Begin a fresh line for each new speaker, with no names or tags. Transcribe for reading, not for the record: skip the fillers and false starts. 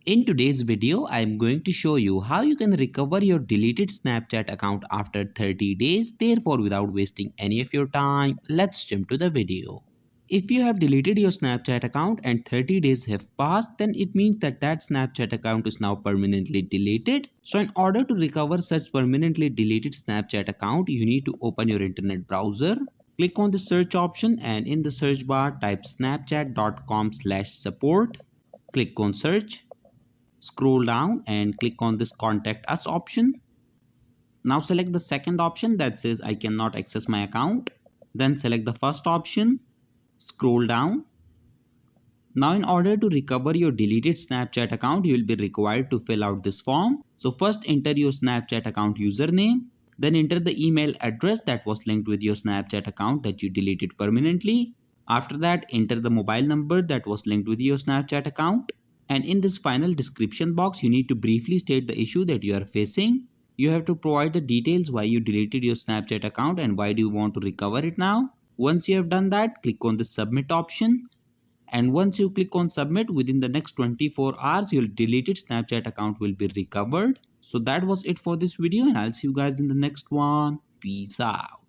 In today's video, I am going to show you how you can recover your deleted Snapchat account after 30 days. Therefore, without wasting any of your time, let's jump to the video. If you have deleted your Snapchat account and 30 days have passed, then it means that Snapchat account is now permanently deleted. So in order to recover such permanently deleted Snapchat account, you need to open your internet browser. Click on the search option and in the search bar type snapchat.com/support. Click on search. Scroll down and click on this contact us option. Now select the second option that says I cannot access my account. Then select the first option. Scroll down. Now in order to recover your deleted Snapchat account, you will be required to fill out this form. So first enter your Snapchat account username. Then enter the email address that was linked with your Snapchat account that you deleted permanently. After that, enter the mobile number that was linked with your Snapchat account. And in this final description box, you need to briefly state the issue that you are facing. You have to provide the details why you deleted your Snapchat account and why do you want to recover it now. Once you have done that, click on the submit option. And once you click on submit, within the next 24 hours, your deleted Snapchat account will be recovered. So that was it for this video and I'll see you guys in the next one. Peace out.